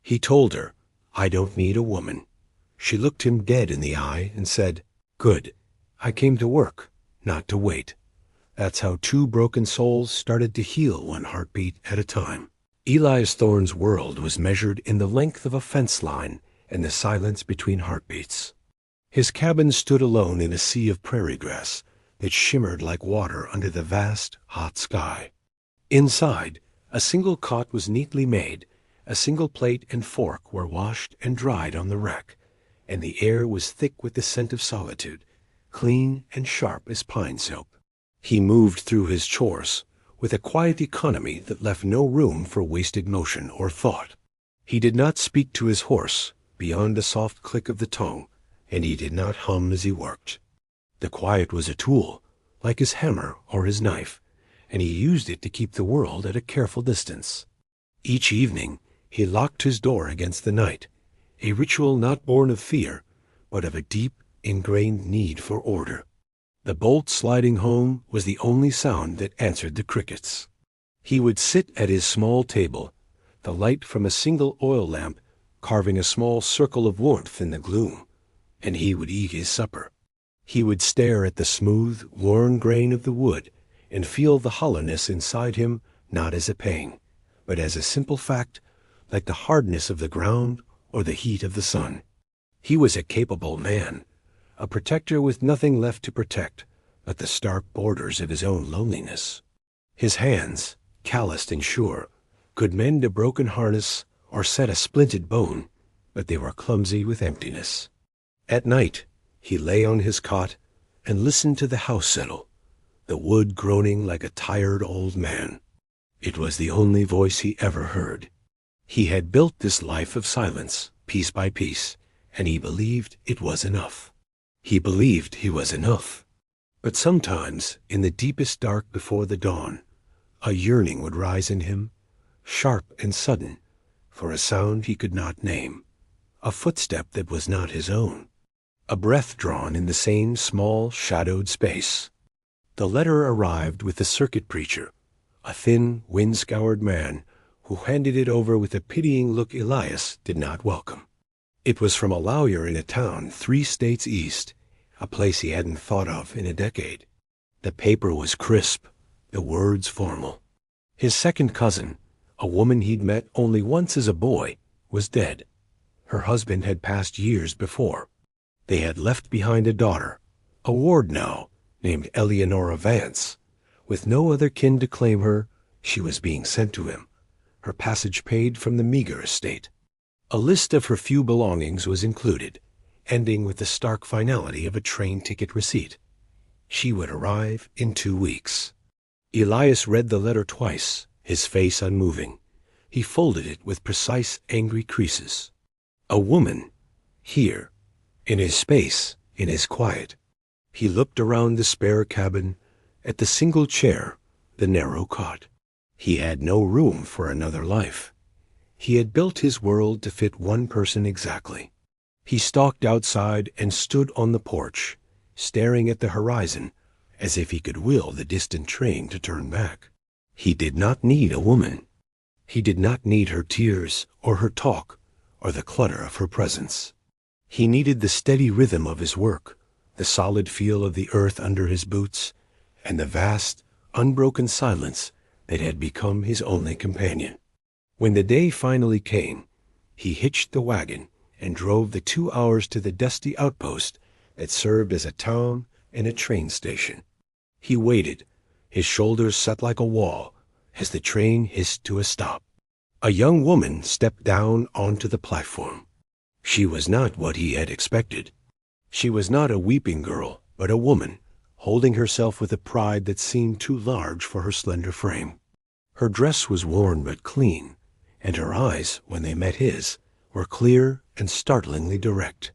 He told her, "I don't need a woman." She looked him dead in the eye and said, "Good. I came to work, not to wait." That's how two broken souls started to heal one heartbeat at a time. Elias Thorne's world was measured in the length of a fence line and the silence between heartbeats. His cabin stood alone in a sea of prairie grass that shimmered like water under the vast, hot sky. Inside, a single cot was neatly made, a single plate and fork were washed and dried on the rack, and the air was thick with the scent of solitude, clean and sharp as pine soap. He moved through his chores with a quiet economy that left no room for wasted motion or thought. He did not speak to his horse beyond a soft click of the tongue, and he did not hum as he worked. The quiet was a tool, like his hammer or his knife, and he used it to keep the world at a careful distance. Each evening he locked his door against the night, a ritual not born of fear, but of a deep, ingrained need for order. The bolt sliding home was the only sound that answered the crickets. He would sit at his small table, the light from a single oil lamp carving a small circle of warmth in the gloom, and he would eat his supper. He would stare at the smooth, worn grain of the wood and feel the hollowness inside him not as a pain, but as a simple fact, like the hardness of the ground or the heat of the sun. He was a capable man, a protector with nothing left to protect but the stark borders of his own loneliness. His hands, calloused and sure, could mend a broken harness or set a splinted bone, but they were clumsy with emptiness. At night, he lay on his cot and listened to the house settle, the wood groaning like a tired old man. It was the only voice he ever heard. He had built this life of silence, piece by piece, and he believed it was enough. He believed he was enough. But sometimes, in the deepest dark before the dawn, a yearning would rise in him, sharp and sudden, for a sound he could not name, a footstep that was not his own, a breath drawn in the same small, shadowed space. The letter arrived with the circuit preacher, a thin, wind-scoured man who handed it over with a pitying look Elias did not welcome. It was from a lawyer in a town 3 states east, a place he hadn't thought of in a decade. The paper was crisp, the words formal. His second cousin, a woman he'd met only once as a boy, was dead. Her husband had passed years before. They had left behind a daughter, a ward now, named Eleanora Vance. With no other kin to claim her, she was being sent to him, her passage paid from the meager estate. A list of her few belongings was included, ending with the stark finality of a train ticket receipt. She would arrive in 2 weeks. Elias read the letter twice, his face unmoving. He folded it with precise, angry creases. A woman, here, in his space, in his quiet. He looked around the spare cabin, at the single chair, the narrow cot. He had no room for another life. He had built his world to fit one person exactly. He stalked outside and stood on the porch, staring at the horizon as if he could will the distant train to turn back. He did not need a woman. He did not need her tears or her talk or the clutter of her presence. He needed the steady rhythm of his work, the solid feel of the earth under his boots, and the vast, unbroken silence that had become his only companion. When the day finally came, he hitched the wagon and drove the 2 hours to the dusty outpost that served as a town and a train station. He waited, his shoulders set like a wall, as the train hissed to a stop. A young woman stepped down onto the platform. She was not what he had expected. She was not a weeping girl, but a woman, holding herself with a pride that seemed too large for her slender frame. Her dress was worn but clean, and her eyes, when they met his, were clear and startlingly direct.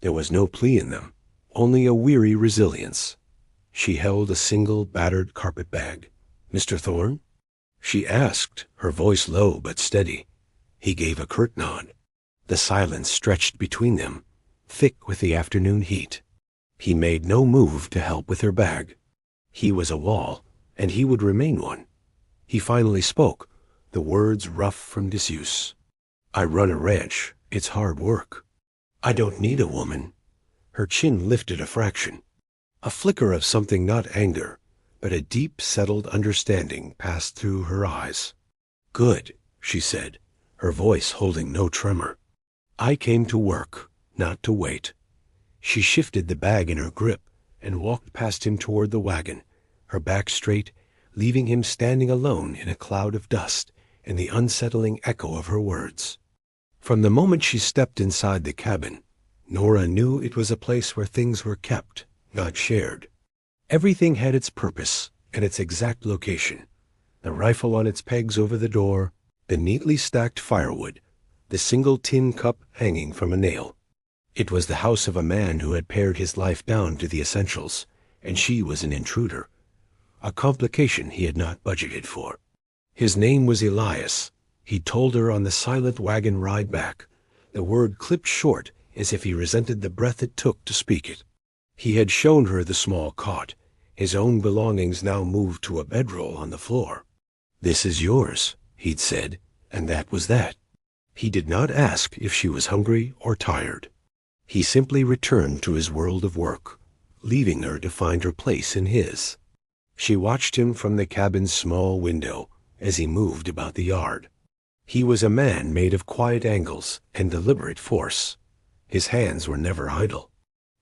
There was no plea in them, only a weary resilience. She held a single battered carpet-bag. "Mr. Thorne?" she asked, her voice low but steady. He gave a curt nod. The silence stretched between them, thick with the afternoon heat. He made no move to help with her bag. He was a wall, and he would remain one. He finally spoke, the words rough from disuse. I run a ranch. It's hard work. I don't need a woman. Her chin lifted a fraction. A flicker of something not anger, but a deep, settled understanding passed through her eyes. Good, she said, her voice holding no tremor. I came to work, not to wait. She shifted the bag in her grip and walked past him toward the wagon, her back straight, leaving him standing alone in a cloud of dust and the unsettling echo of her words. From the moment she stepped inside the cabin, Nora knew it was a place where things were kept, not shared. Everything had its purpose and its exact location. The rifle on its pegs over the door, the neatly stacked firewood, the single tin cup hanging from a nail. It was the house of a man who had pared his life down to the essentials, and she was an intruder, a complication he had not budgeted for. His name was Elias. He told her on the silent wagon ride back, the word clipped short as if he resented the breath it took to speak it. He had shown her the small cot, his own belongings now moved to a bedroll on the floor. This is yours, he'd said, and that was that. He did not ask if she was hungry or tired. He simply returned to his world of work, leaving her to find her place in his. She watched him from the cabin's small window as he moved about the yard. He was a man made of quiet angles and deliberate force. His hands were never idle.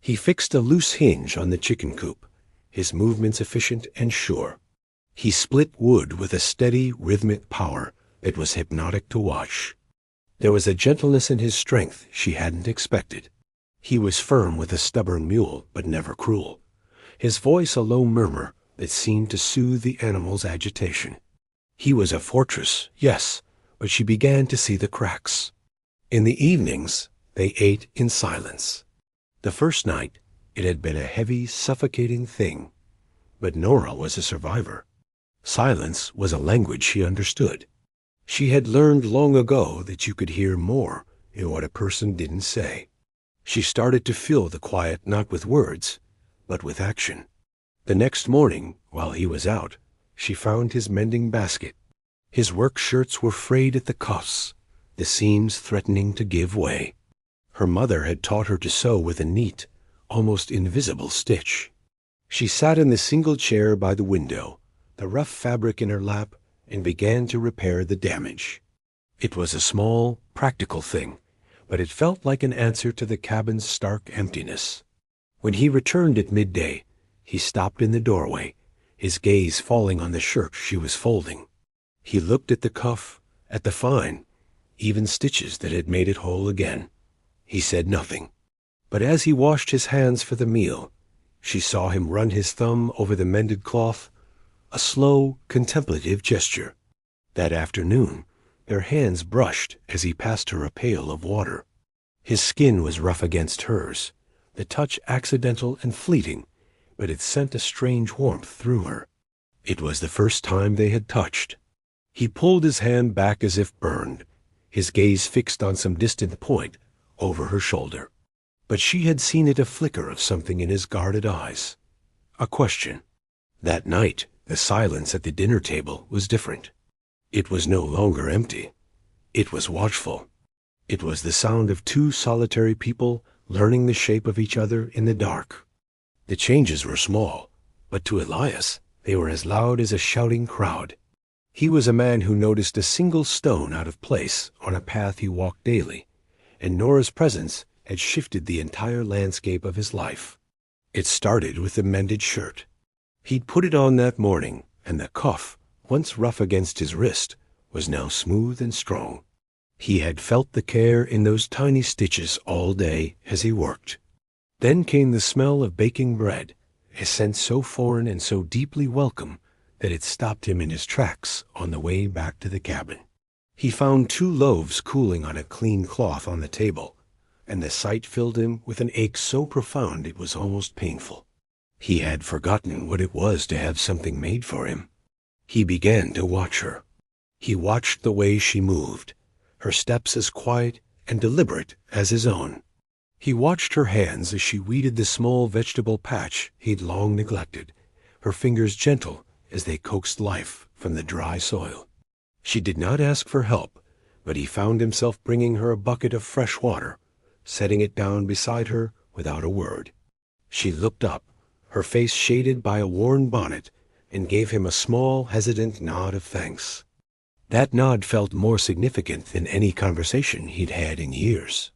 He fixed a loose hinge on the chicken coop, his movements efficient and sure. He split wood with a steady, rhythmic power that was hypnotic to watch. There was a gentleness in his strength she hadn't expected. He was firm with a stubborn mule, but never cruel. His voice a low murmur that seemed to soothe the animal's agitation. He was a fortress, yes, but she began to see the cracks. In the evenings, they ate in silence. The first night, it had been a heavy, suffocating thing. But Nora was a survivor. Silence was a language she understood. She had learned long ago that you could hear more in what a person didn't say. She started to fill the quiet not with words, but with action. The next morning, while he was out, she found his mending basket. His work shirts were frayed at the cuffs, the seams threatening to give way. Her mother had taught her to sew with a neat, almost invisible stitch. She sat in the single chair by the window, the rough fabric in her lap, and began to repair the damage. It was a small, practical thing, but it felt like an answer to the cabin's stark emptiness. When he returned at midday, he stopped in the doorway, his gaze falling on the shirt she was folding. He looked at the cuff, at the fine, even stitches that had made it whole again. He said nothing, but as he washed his hands for the meal, she saw him run his thumb over the mended cloth, a slow, contemplative gesture. That afternoon, their hands brushed as he passed her a pail of water. His skin was rough against hers, the touch accidental and fleeting, but it sent a strange warmth through her. It was the first time they had touched. He pulled his hand back as if burned, his gaze fixed on some distant point over her shoulder. But she had seen it, a flicker of something in his guarded eyes. A question. That night, the silence at the dinner table was different. It was no longer empty. It was watchful. It was the sound of two solitary people learning the shape of each other in the dark. The changes were small, but to Elias they were as loud as a shouting crowd. He was a man who noticed a single stone out of place on a path he walked daily, and Nora's presence had shifted the entire landscape of his life. It started with the mended shirt. He'd put it on that morning, and the cuff, once rough against his wrist, was now smooth and strong. He had felt the care in those tiny stitches all day as he worked. Then came the smell of baking bread, a scent so foreign and so deeply welcome that it stopped him in his tracks on the way back to the cabin. He found 2 loaves cooling on a clean cloth on the table, and the sight filled him with an ache so profound it was almost painful. He had forgotten what it was to have something made for him. He began to watch her. He watched the way she moved, her steps as quiet and deliberate as his own. He watched her hands as she weeded the small vegetable patch he'd long neglected, her fingers gentle as they coaxed life from the dry soil. She did not ask for help, but he found himself bringing her a bucket of fresh water, setting it down beside her without a word. She looked up, her face shaded by a worn bonnet, and gave him a small, hesitant nod of thanks. That nod felt more significant than any conversation he'd had in years.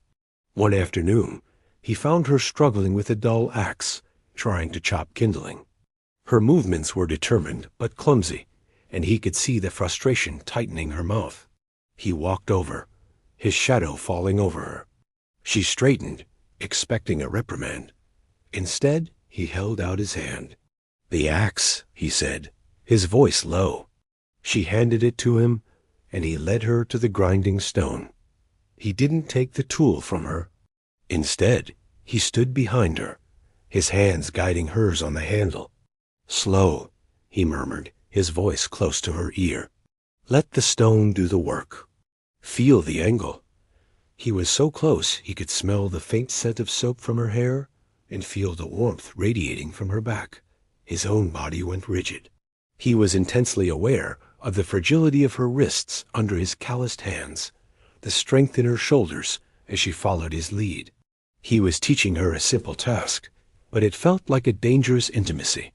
One afternoon, he found her struggling with a dull axe, trying to chop kindling. Her movements were determined but clumsy, and he could see the frustration tightening her mouth. He walked over, his shadow falling over her. She straightened, expecting a reprimand. Instead, he held out his hand. "The axe," he said, his voice low. She handed it to him, and he led her to the grinding stone. He didn't take the tool from her. Instead, he stood behind her, his hands guiding hers on the handle. "Slow," he murmured, his voice close to her ear. "Let the stone do the work. Feel the angle." He was so close he could smell the faint scent of soap from her hair and feel the warmth radiating from her back. His own body went rigid. He was intensely aware of the fragility of her wrists under his calloused hands, the strength in her shoulders as she followed his lead. He was teaching her a simple task, but it felt like a dangerous intimacy.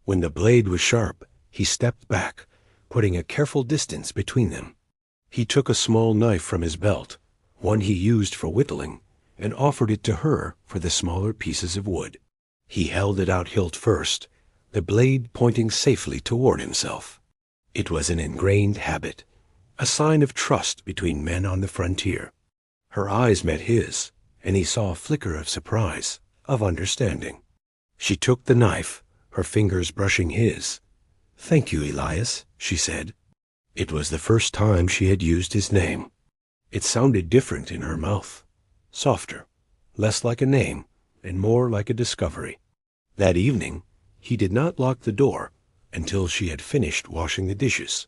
When the blade was sharp, he stepped back, putting a careful distance between them. He took a small knife from his belt, one he used for whittling, and offered it to her for the smaller pieces of wood. He held it out hilt first, the blade pointing safely toward himself. It was an ingrained habit, a sign of trust between men on the frontier. Her eyes met his, and he saw a flicker of surprise, of understanding. She took the knife, her fingers brushing his. "Thank you, Elias," she said. It was the first time she had used his name. It sounded different in her mouth, softer, less like a name, and more like a discovery. That evening, he did not lock the door until she had finished washing the dishes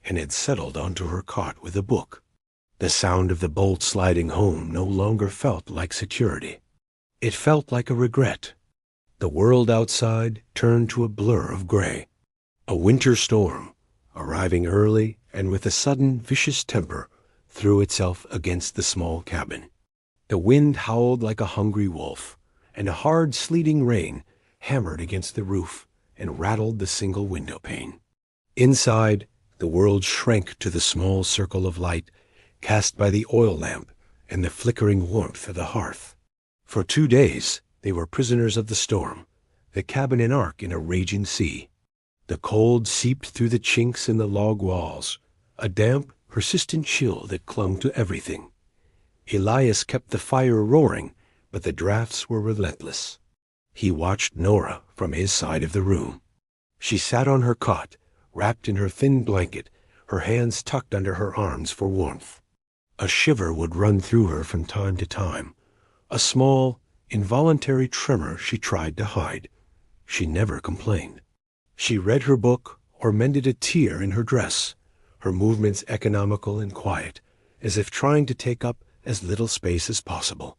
and had settled onto her cot with a book. The sound of the bolt sliding home no longer felt like security. It felt like a regret. The world outside turned to a blur of gray. A winter storm, arriving early and with a sudden vicious temper, threw itself against the small cabin. The wind howled like a hungry wolf, and a hard sleeting rain hammered against the roof and rattled the single window pane. Inside, the world shrank to the small circle of light cast by the oil lamp and the flickering warmth of the hearth. For 2 days, they were prisoners of the storm, the cabin and ark in a raging sea. The cold seeped through the chinks in the log walls, a damp, persistent chill that clung to everything. Elias kept the fire roaring, but the drafts were relentless. He watched Nora from his side of the room. She sat on her cot, wrapped in her thin blanket, her hands tucked under her arms for warmth. A shiver would run through her from time to time, a small, involuntary tremor she tried to hide. She never complained. She read her book or mended a tear in her dress, her movements economical and quiet, as if trying to take up as little space as possible.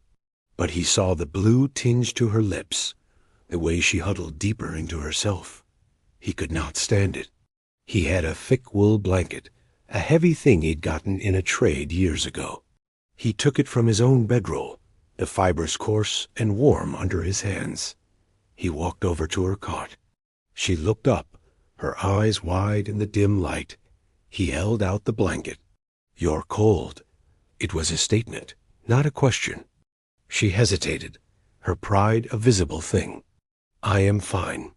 But he saw the blue tinge to her lips, the way she huddled deeper into herself. He could not stand it. He had a thick wool blanket, a heavy thing he'd gotten in a trade years ago. He took it from his own bedroll, the fibers coarse and warm under his hands. He walked over to her cot. She looked up, her eyes wide in the dim light. He held out the blanket. "You're cold." It was a statement, not a question. She hesitated, her pride a visible thing. "I am fine."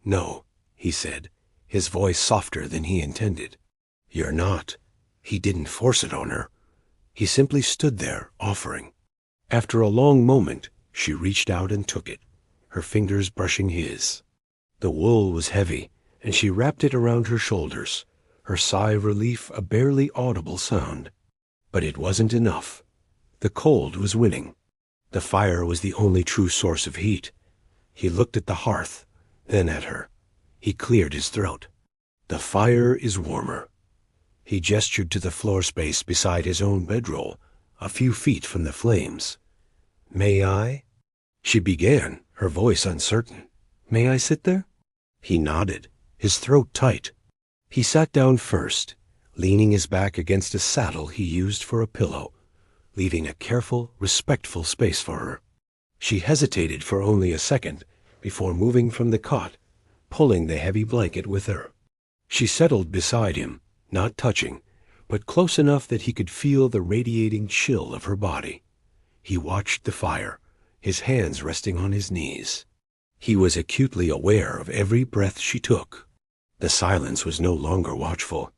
"No," he said, his voice softer than he intended. "You're not." He didn't force it on her. He simply stood there, offering. After a long moment, she reached out and took it, her fingers brushing his. The wool was heavy, and she wrapped it around her shoulders, her sigh of relief a barely audible sound. But it wasn't enough. The cold was winning. The fire was the only true source of heat. He looked at the hearth, then at her. He cleared his throat. "The fire is warmer." He gestured to the floor space beside his own bedroll, a few feet from the flames. "May I?" She began, her voice uncertain. "May I sit there?" He nodded, his throat tight. He sat down first, leaning his back against a saddle he used for a pillow, leaving a careful, respectful space for her. She hesitated for only a second before moving from the cot, pulling the heavy blanket with her. She settled beside him, not touching, but close enough that he could feel the radiating chill of her body. He watched the fire, his hands resting on his knees. He was acutely aware of every breath she took. The silence was no longer watchful.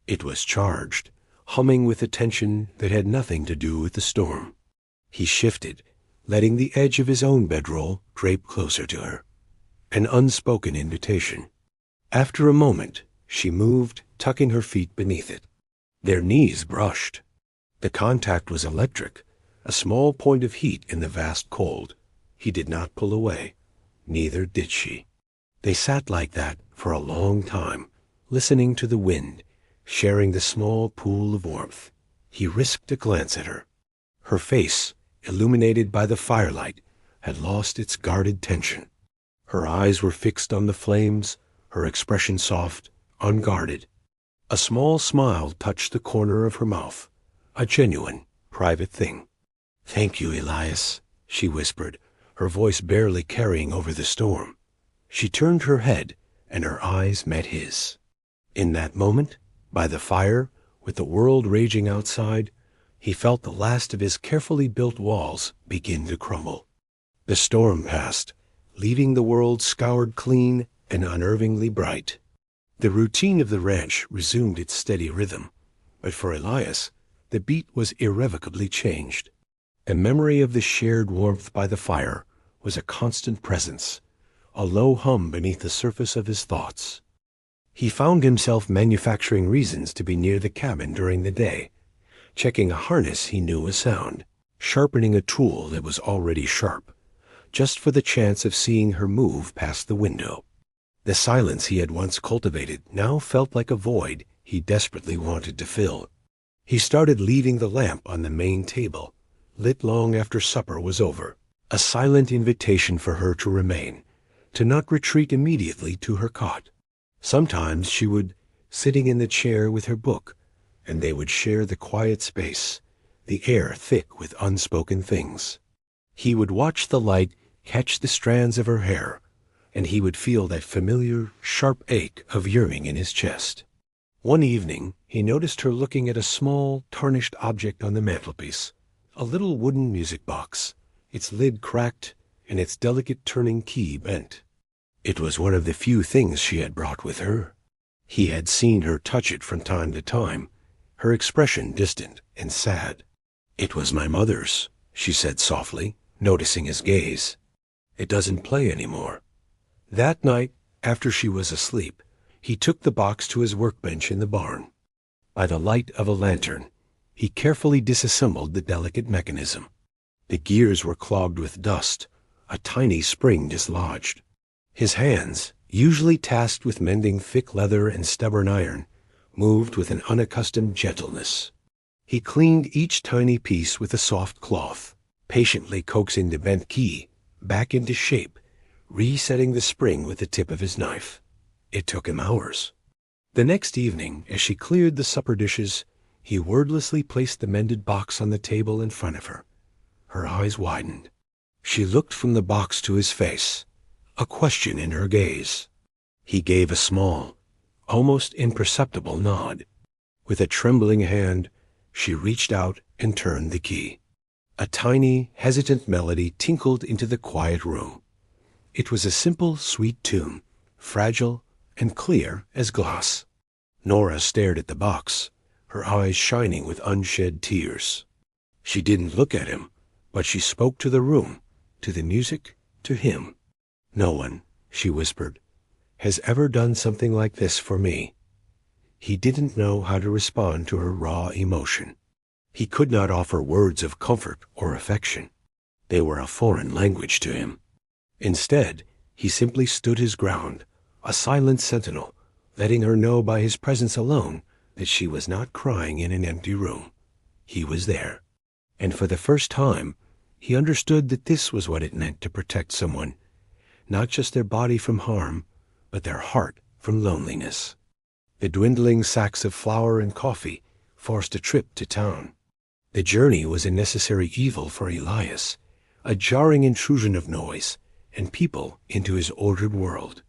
It was charged, humming with a tension that had nothing to do with the storm. He shifted, letting the edge of his own bedroll drape closer to her. An unspoken invitation. After a moment, she moved, tucking her feet beneath it. Their knees brushed. The contact was electric, a small point of heat in the vast cold. He did not pull away. Neither did she. They sat like that for a long time, listening to the wind, sharing the small pool of warmth. He risked a glance at her. Her face, illuminated by the firelight, had lost its guarded tension. Her eyes were fixed on the flames, her expression soft, unguarded. A small smile touched the corner of her mouth, a genuine, private thing. "Thank you, Elias," she whispered, her voice barely carrying over the storm. She turned her head, and her eyes met his. In that moment, by the fire, with the world raging outside, he felt the last of his carefully built walls begin to crumble. The storm passed, leaving the world scoured clean and unnervingly bright. The routine of the ranch resumed its steady rhythm, but for Elias, the beat was irrevocably changed. A memory of the shared warmth by the fire was a constant presence, a low hum beneath the surface of his thoughts. He found himself manufacturing reasons to be near the cabin during the day, checking a harness he knew was sound, sharpening a tool that was already sharp, just for the chance of seeing her move past the window. The silence he had once cultivated now felt like a void he desperately wanted to fill. He started leaving the lamp on the main table, lit long after supper was over, a silent invitation for her to remain, to not retreat immediately to her cot. Sometimes she would, sitting in the chair with her book, and they would share the quiet space, the air thick with unspoken things. He would watch the light catch the strands of her hair, and he would feel that familiar, sharp ache of yearning in his chest. One evening, he noticed her looking at a small, tarnished object on the mantelpiece, a little wooden music box, its lid cracked and its delicate turning key bent. It was one of the few things she had brought with her. He had seen her touch it from time to time, her expression distant and sad. "It was my mother's," she said softly, noticing his gaze. "It doesn't play anymore." That night, after she was asleep, he took the box to his workbench in the barn. By the light of a lantern, he carefully disassembled the delicate mechanism. The gears were clogged with dust, a tiny spring dislodged. His hands, usually tasked with mending thick leather and stubborn iron, moved with an unaccustomed gentleness. He cleaned each tiny piece with a soft cloth, patiently coaxing the bent key back into shape, resetting the spring with the tip of his knife. It took him hours. The next evening, as she cleared the supper dishes, he wordlessly placed the mended box on the table in front of her. Her eyes widened. She looked from the box to his face, a question in her gaze. He gave a small, almost imperceptible nod. With a trembling hand, she reached out and turned the key. A tiny, hesitant melody tinkled into the quiet room. It was a simple, sweet tune, fragile and clear as glass. Nora stared at the box, her eyes shining with unshed tears. She didn't look at him, but she spoke to the room, to the music, to him. "No one," she whispered, "has ever done something like this for me." He didn't know how to respond to her raw emotion. He could not offer words of comfort or affection. They were a foreign language to him. Instead, he simply stood his ground, a silent sentinel, letting her know by his presence alone that she was not crying in an empty room. He was there. And for the first time, he understood that this was what it meant to protect someone, not just their body from harm, but their heart from loneliness. The dwindling sacks of flour and coffee forced a trip to town. The journey was a necessary evil for Elias, a jarring intrusion of noise and people into his ordered world.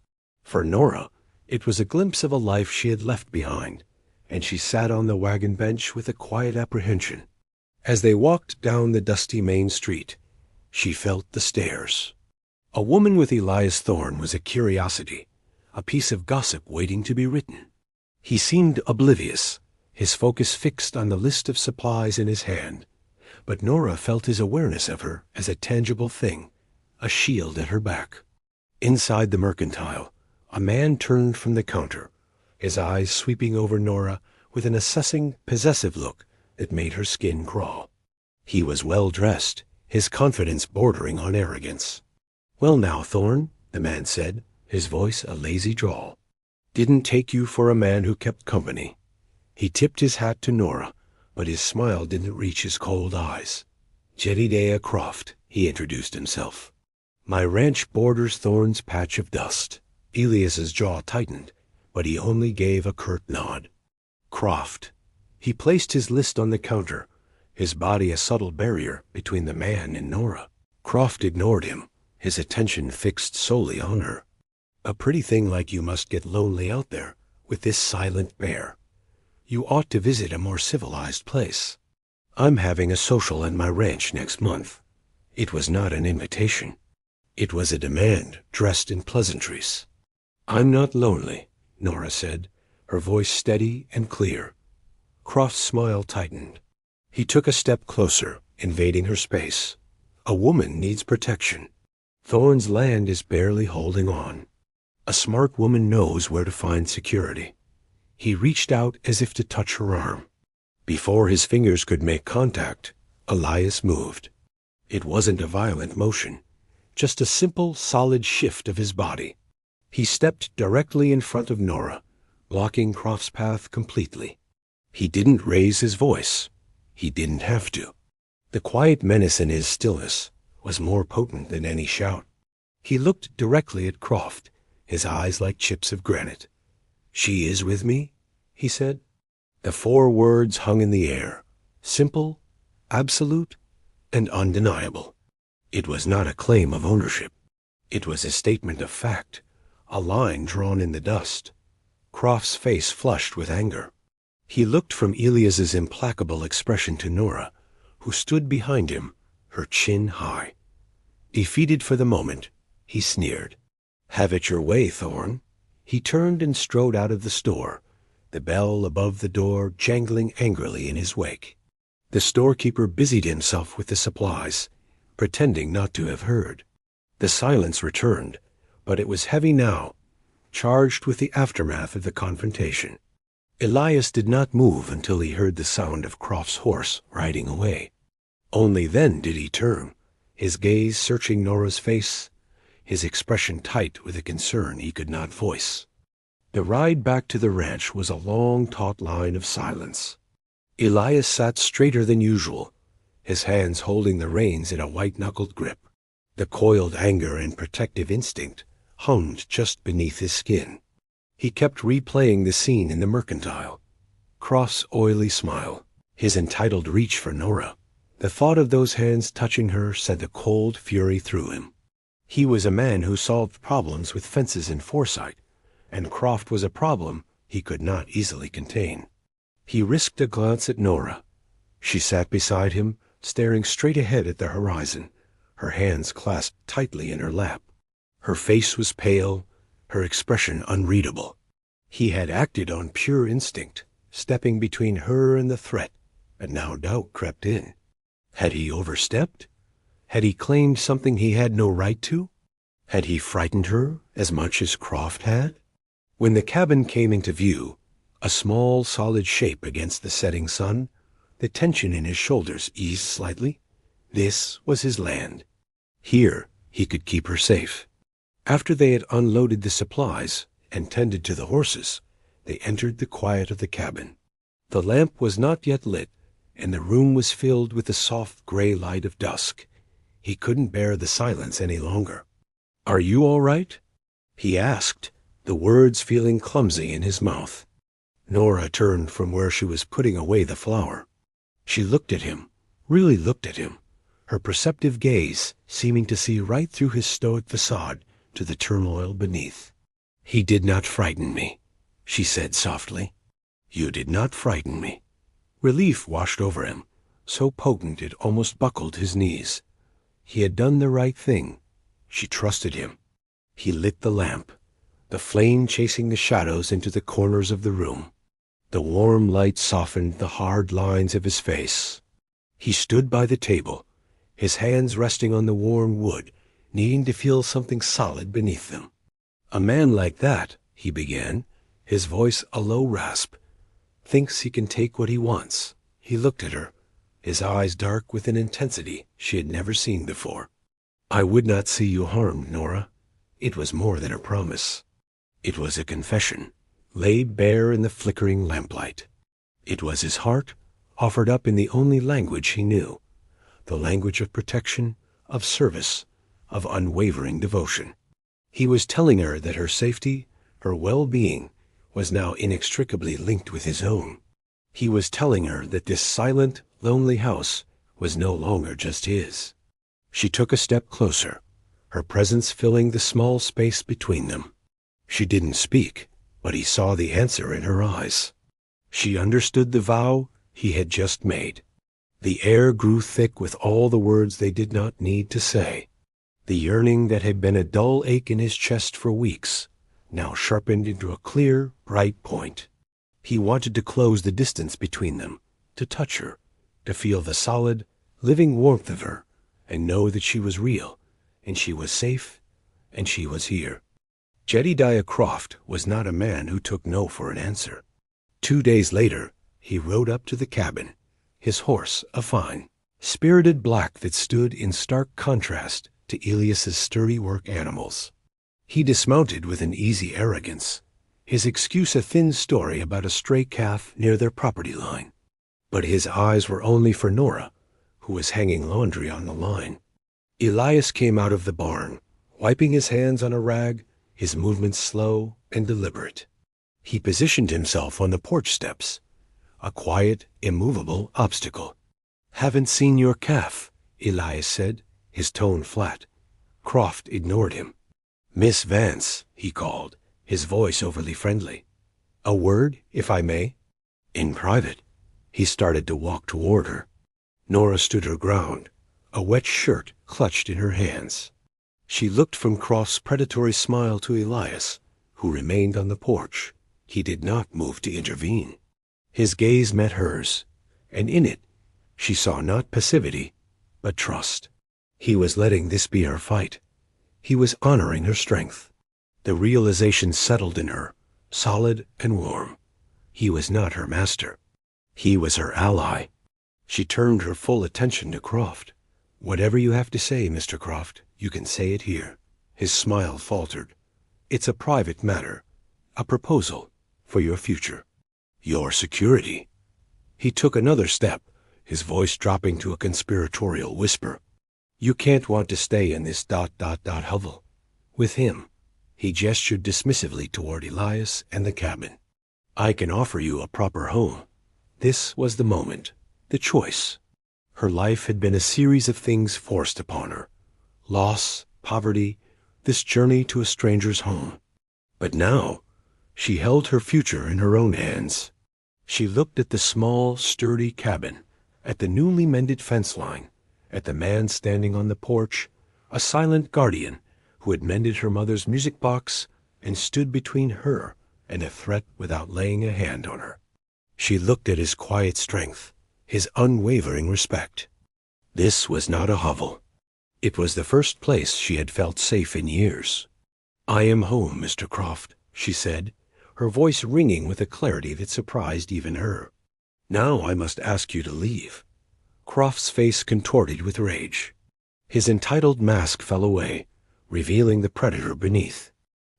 For Nora, it was a glimpse of a life she had left behind, and she sat on the wagon bench with a quiet apprehension. As they walked down the dusty main street, she felt the stares. A woman with Elias Thorne was a curiosity, a piece of gossip waiting to be written. He seemed oblivious, his focus fixed on the list of supplies in his hand, but Nora felt his awareness of her as a tangible thing, a shield at her back. Inside the mercantile, a man turned from the counter, his eyes sweeping over Nora with an assessing, possessive look that made her skin crawl. He was well dressed, his confidence bordering on arrogance. "Well now, Thorne," the man said, his voice a lazy drawl. "Didn't take you for a man who kept company." He tipped his hat to Nora, but his smile didn't reach his cold eyes. "Jedediah Croft," he introduced himself. "My ranch borders Thorne's patch of dust." Elias's jaw tightened, but he only gave a curt nod. Croft. He placed his list on the counter, his body a subtle barrier between the man and Nora. Croft ignored him, his attention fixed solely on her. "A pretty thing like you must get lonely out there, with this silent bear. You ought to visit a more civilized place. I'm having a social at my ranch next month." It was not an invitation. It was a demand dressed in pleasantries. "I'm not lonely," Nora said, her voice steady and clear. Croft's smile tightened. He took a step closer, invading her space. "A woman needs protection. Thorne's land is barely holding on. A smart woman knows where to find security." He reached out as if to touch her arm. Before his fingers could make contact, Elias moved. It wasn't a violent motion, just a simple, solid shift of his body. He stepped directly in front of Nora, blocking Croft's path completely. He didn't raise his voice. He didn't have to. The quiet menace in his stillness was more potent than any shout. He looked directly at Croft, his eyes like chips of granite. "She is with me?" he said. The 4 words hung in the air, simple, absolute, and undeniable. It was not a claim of ownership. It was a statement of fact, a line drawn in the dust. Croft's face flushed with anger. He looked from Elias's implacable expression to Nora, who stood behind him, her chin high. Defeated for the moment, he sneered. "Have it your way, Thorne." He turned and strode out of the store, the bell above the door jangling angrily in his wake. The storekeeper busied himself with the supplies, pretending not to have heard. The silence returned, but it was heavy now, charged with the aftermath of the confrontation. Elias did not move until he heard the sound of Croft's horse riding away. Only then did he turn, his gaze searching Nora's face, his expression tight with a concern he could not voice. The ride back to the ranch was a long, taut line of silence. Elias sat straighter than usual, his hands holding the reins in a white-knuckled grip. The coiled anger and protective instinct hummed just beneath his skin. He kept replaying the scene in the mercantile. Croft's oily smile, his entitled reach for Nora. The thought of those hands touching her sent a cold fury through him. He was a man who solved problems with fences and foresight, and Croft was a problem he could not easily contain. He risked a glance at Nora. She sat beside him, staring straight ahead at the horizon, her hands clasped tightly in her lap. Her face was pale, her expression unreadable. He had acted on pure instinct, stepping between her and the threat, and now doubt crept in. Had he overstepped? Had he claimed something he had no right to? Had he frightened her as much as Croft had? When the cabin came into view, a small, solid shape against the setting sun, the tension in his shoulders eased slightly. This was his land. Here he could keep her safe. After they had unloaded the supplies and tended to the horses, they entered the quiet of the cabin. The lamp was not yet lit, and the room was filled with the soft gray light of dusk. He couldn't bear the silence any longer. "Are you all right?" he asked, the words feeling clumsy in his mouth. Nora turned from where she was putting away the flower. She looked at him, really looked at him, her perceptive gaze seeming to see right through his stoic facade to the turmoil beneath. "He did not frighten me," she said softly. "You did not frighten me." Relief washed over him, so potent it almost buckled his knees. He had done the right thing. She trusted him. He lit the lamp, the flame chasing the shadows into the corners of the room. The warm light softened the hard lines of his face. He stood by the table, his hands resting on the warm wood, needing to feel something solid beneath them. "A man like that," he began, his voice a low rasp, "thinks he can take what he wants." He looked at her, his eyes dark with an intensity she had never seen before. "I would not see you harmed, Nora." It was more than a promise. It was a confession, laid bare in the flickering lamplight. It was his heart, offered up in the only language he knew, the language of protection, of service, of unwavering devotion. He was telling her that her safety, her well-being, was now inextricably linked with his own. He was telling her that this silent, lonely house was no longer just his. She took a step closer, her presence filling the small space between them. She didn't speak, but he saw the answer in her eyes. She understood the vow he had just made. The air grew thick with all the words they did not need to say. The yearning that had been a dull ache in his chest for weeks now sharpened into a clear, bright point. He wanted to close the distance between them, to touch her, to feel the solid, living warmth of her, and know that she was real, and she was safe, and she was here. Jedediah Croft was not a man who took no for an answer. 2 days later, he rode up to the cabin, his horse a fine, spirited black that stood in stark contrast to Elias's sturdy work animals. He dismounted with an easy arrogance, his excuse a thin story about a stray calf near their property line. But his eyes were only for Nora, who was hanging laundry on the line. Elias came out of the barn, wiping his hands on a rag, his movements slow and deliberate. He positioned himself on the porch steps, a quiet, immovable obstacle. "Haven't seen your calf," Elias said, his tone flat. Croft ignored him. "Miss Vance," he called, his voice overly friendly. "A word, if I may?" "In private." He started to walk toward her. Nora stood her ground, a wet shirt clutched in her hands. She looked from Croft's predatory smile to Elias, who remained on the porch. He did not move to intervene. His gaze met hers, and in it she saw not passivity, but trust. He was letting this be her fight. He was honoring her strength. The realization settled in her, solid and warm. He was not her master. He was her ally. She turned her full attention to Croft. "Whatever you have to say, Mr. Croft, you can say it here." His smile faltered. "It's a private matter, a proposal for your future, your security." He took another step, his voice dropping to a conspiratorial whisper. "You can't want to stay in this ... hovel with him." He gestured dismissively toward Elias and the cabin. "I can offer you a proper home." This was the moment, the choice. Her life had been a series of things forced upon her. Loss, poverty, this journey to a stranger's home. But now, she held her future in her own hands. She looked at the small, sturdy cabin, at the newly mended fence line, at the man standing on the porch, a silent guardian who had mended her mother's music box and stood between her and a threat without laying a hand on her. She looked at his quiet strength, his unwavering respect. This was not a hovel. It was the first place she had felt safe in years. "I am home, Mr. Croft," she said, her voice ringing with a clarity that surprised even her. "Now I must ask you to leave." Croft's face contorted with rage. His entitled mask fell away, revealing the predator beneath.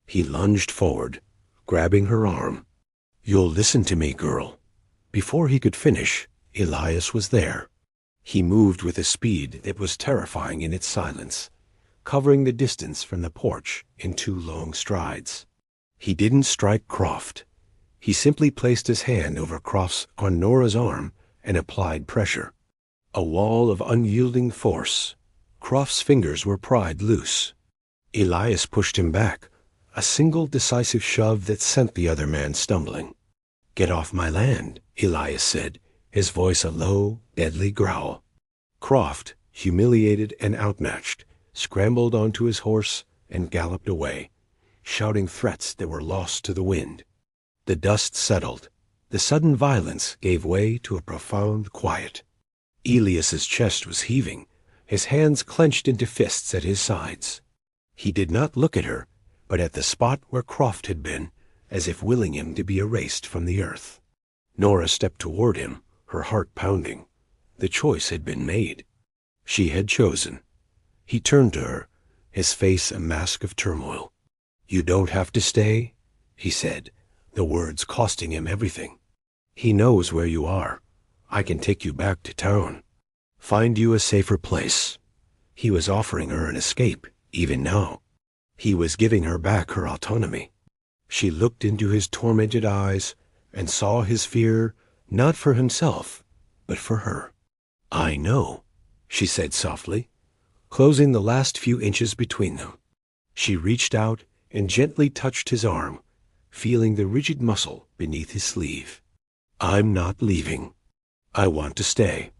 He lunged forward, grabbing her arm. "You'll listen to me, girl." Before he could finish, Elias was there. He moved with a speed that was terrifying in its silence, covering the distance from the porch in 2 long strides. He didn't strike Croft. He simply placed his hand over on Nora's arm and applied pressure. A wall of unyielding force. Croft's fingers were pried loose. Elias pushed him back, a single decisive shove that sent the other man stumbling. "Get off my land," Elias said, his voice a low, deadly growl. Croft, humiliated and outmatched, scrambled onto his horse and galloped away, shouting threats that were lost to the wind. The dust settled. The sudden violence gave way to a profound quiet. Elias's chest was heaving, his hands clenched into fists at his sides. He did not look at her, but at the spot where Croft had been, as if willing him to be erased from the earth. Nora stepped toward him, her heart pounding. The choice had been made. She had chosen. He turned to her, his face a mask of turmoil. "You don't have to stay," he said, the words costing him everything. "He knows where you are. I can take you back to town. Find you a safer place." He was offering her an escape, even now. He was giving her back her autonomy. She looked into his tormented eyes and saw his fear, not for himself, but for her. "I know," she said softly, closing the last few inches between them. She reached out and gently touched his arm, feeling the rigid muscle beneath his sleeve. "I'm not leaving. I want to stay."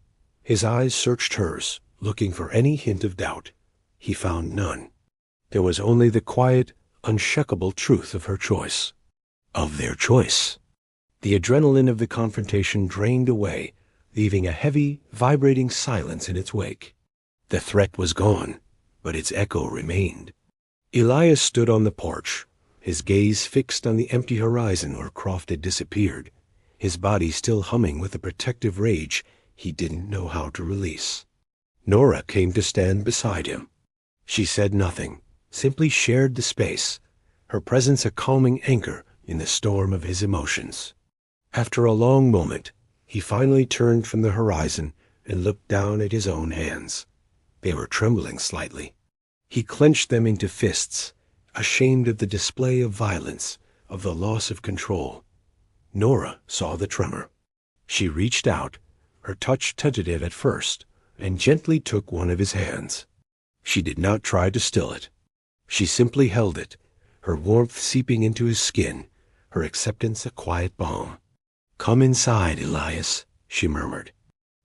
His eyes searched hers, looking for any hint of doubt. He found none. There was only the quiet, unshakable truth of her choice. Of their choice. The adrenaline of the confrontation drained away, leaving a heavy, vibrating silence in its wake. The threat was gone, but its echo remained. Elias stood on the porch, his gaze fixed on the empty horizon where Croft had disappeared, his body still humming with a protective rage he didn't know how to release. Nora came to stand beside him. She said nothing, simply shared the space, her presence a calming anchor in the storm of his emotions. After a long moment, he finally turned from the horizon and looked down at his own hands. They were trembling slightly. He clenched them into fists, ashamed of the display of violence, of the loss of control. Nora saw the tremor. She reached out, her touch tentative at first, and gently took one of his hands. She did not try to still it. She simply held it, her warmth seeping into his skin, her acceptance a quiet balm. "Come inside, Elias," she murmured.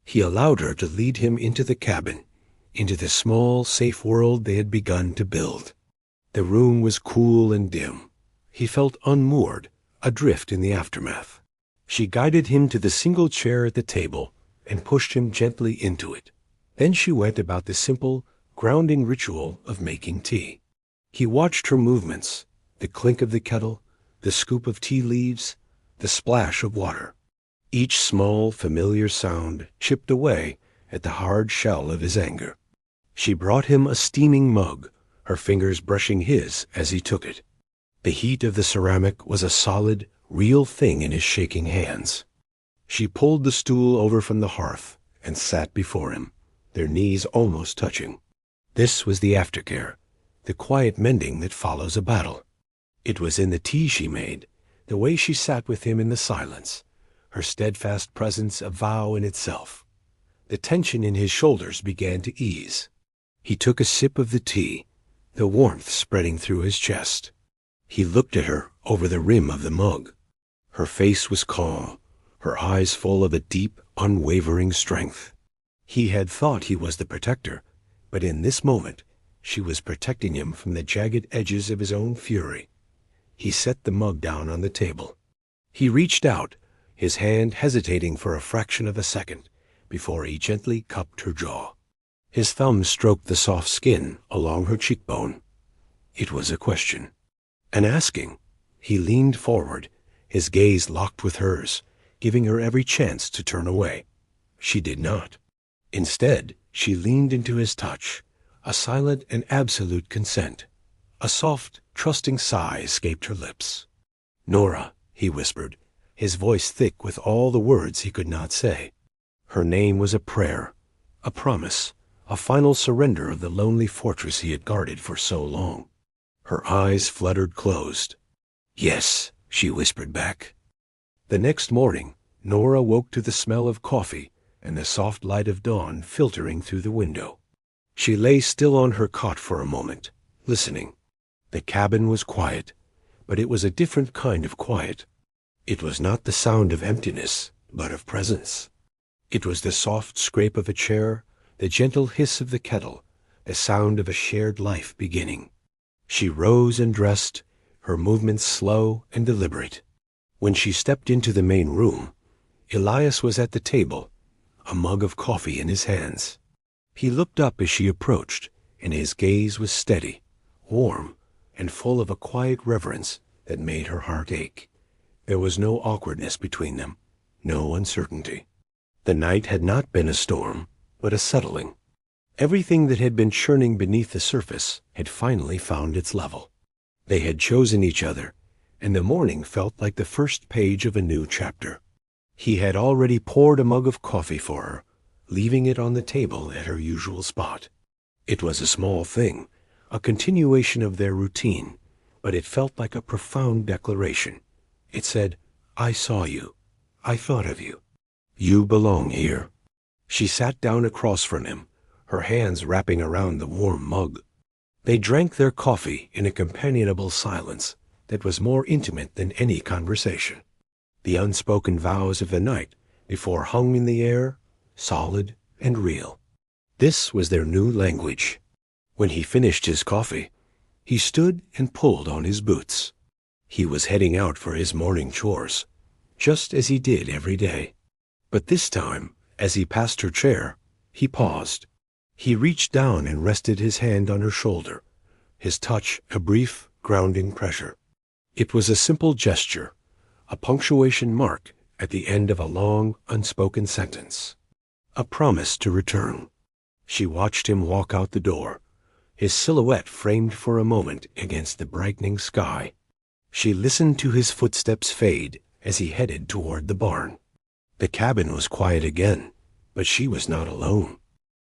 He allowed her to lead him into the cabin, into the small, safe world they had begun to build. The room was cool and dim. He felt unmoored, adrift in the aftermath. She guided him to the single chair at the table and pushed him gently into it. Then she went about the simple, grounding ritual of making tea. He watched her movements, the clink of the kettle, the scoop of tea leaves, the splash of water. Each small, familiar sound chipped away at the hard shell of his anger. She brought him a steaming mug, her fingers brushing his as he took it. The heat of the ceramic was a solid, real thing in his shaking hands. She pulled the stool over from the hearth and sat before him, their knees almost touching. This was the aftercare, the quiet mending that follows a battle. It was in the tea she made, the way she sat with him in the silence, her steadfast presence a vow in itself. The tension in his shoulders began to ease. He took a sip of the tea, the warmth spreading through his chest. He looked at her over the rim of the mug. Her face was calm, her eyes full of a deep, unwavering strength. He had thought he was the protector, but in this moment she was protecting him from the jagged edges of his own fury. He set the mug down on the table. He reached out, his hand hesitating for a fraction of a second before he gently cupped her jaw. His thumb stroked the soft skin along her cheekbone. It was a question. An asking. He leaned forward, his gaze locked with hers, giving her every chance to turn away. She did not. Instead, she leaned into his touch, a silent and absolute consent. A soft, trusting sigh escaped her lips. "Nora," he whispered, his voice thick with all the words he could not say. Her name was a prayer, a promise, a final surrender of the lonely fortress he had guarded for so long. Her eyes fluttered closed. "Yes," she whispered back. The next morning, Nora woke to the smell of coffee and the soft light of dawn filtering through the window. She lay still on her cot for a moment, listening. The cabin was quiet, but it was a different kind of quiet. It was not the sound of emptiness, but of presence. It was the soft scrape of a chair, the gentle hiss of the kettle, the sound of a shared life beginning. She rose and dressed, her movements slow and deliberate. When she stepped into the main room, Elias was at the table, a mug of coffee in his hands. He looked up as she approached, and his gaze was steady, warm, and full of a quiet reverence that made her heart ache. There was no awkwardness between them, no uncertainty. The night had not been a storm, but a settling. Everything that had been churning beneath the surface had finally found its level. They had chosen each other, and the morning felt like the first page of a new chapter. He had already poured a mug of coffee for her, leaving it on the table at her usual spot. It was a small thing, a continuation of their routine, but it felt like a profound declaration. It said, "I saw you. I thought of you. You belong here." She sat down across from him, her hands wrapping around the warm mug. They drank their coffee in a companionable silence that was more intimate than any conversation. The unspoken vows of the night before hung in the air, solid and real. This was their new language. When he finished his coffee, he stood and pulled on his boots. He was heading out for his morning chores, just as he did every day. But this time, as he passed her chair, he paused. He reached down and rested his hand on her shoulder, his touch a brief, grounding pressure. It was a simple gesture, a punctuation mark at the end of a long, unspoken sentence. A promise to return. She watched him walk out the door, his silhouette framed for a moment against the brightening sky. She listened to his footsteps fade as he headed toward the barn. The cabin was quiet again, but she was not alone.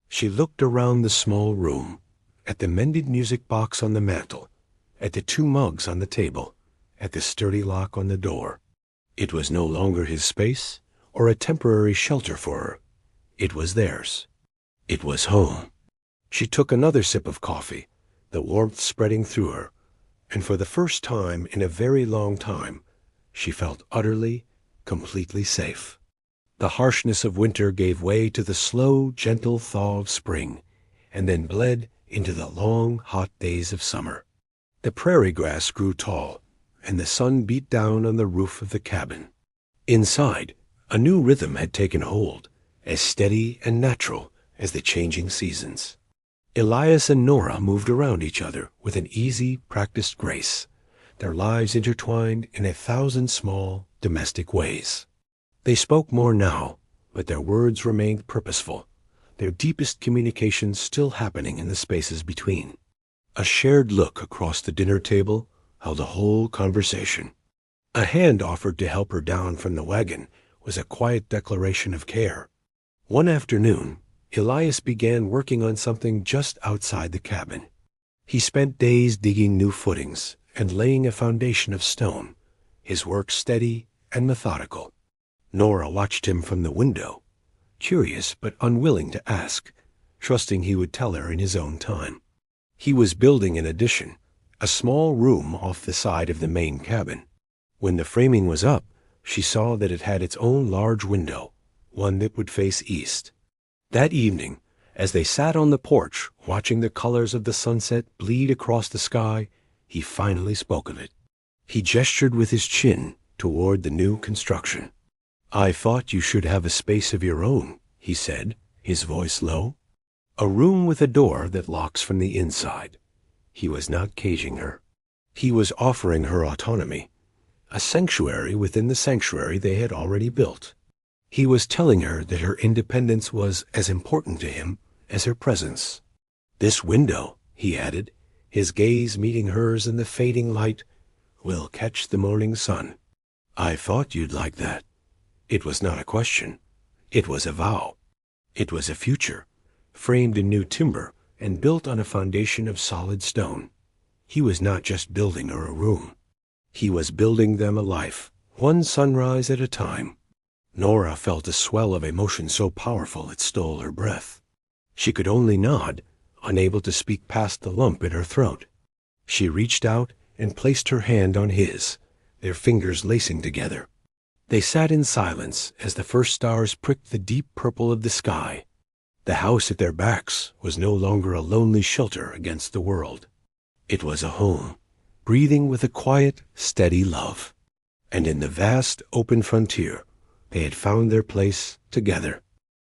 She looked around the small room, at the mended music box on the mantel, at the 2 mugs on the table, at the sturdy lock on the door. It was no longer his space or a temporary shelter for her. It was theirs. It was home. She took another sip of coffee, the warmth spreading through her, and for the first time in a very long time, she felt utterly, completely safe. The harshness of winter gave way to the slow, gentle thaw of spring, and then bled into the long, hot days of summer. The prairie grass grew tall, and the sun beat down on the roof of the cabin. Inside, a new rhythm had taken hold, as steady and natural as the changing seasons. Elias and Nora moved around each other with an easy, practiced grace, their lives intertwined in 1,000 small, domestic ways. They spoke more now, but their words remained purposeful, their deepest communications still happening in the spaces between. A shared look across the dinner table held a whole conversation. A hand offered to help her down from the wagon was a quiet declaration of care. One afternoon, Elias began working on something just outside the cabin. He spent days digging new footings and laying a foundation of stone, his work steady and methodical. Nora watched him from the window, curious but unwilling to ask, trusting he would tell her in his own time. He was building an addition, a small room off the side of the main cabin. When the framing was up, she saw that it had its own large window, one that would face east. That evening, as they sat on the porch watching the colors of the sunset bleed across the sky, he finally spoke of it. He gestured with his chin toward the new construction. "I thought you should have a space of your own," he said, his voice low. "A room with a door that locks from the inside." He was not caging her. He was offering her autonomy, a sanctuary within the sanctuary they had already built. He was telling her that her independence was as important to him as her presence. "This window," he added, his gaze meeting hers in the fading light, "will catch the morning sun. I thought you'd like that." It was not a question. It was a vow. It was a future, framed in new timber and built on a foundation of solid stone. He was not just building her a room. He was building them a life, one sunrise at a time. Nora felt a swell of emotion so powerful it stole her breath. She could only nod, unable to speak past the lump in her throat. She reached out and placed her hand on his, their fingers lacing together. They sat in silence as the first stars pricked the deep purple of the sky. The house at their backs was no longer a lonely shelter against the world. It was a home, breathing with a quiet, steady love. And in the vast, open frontier, they had found their place together.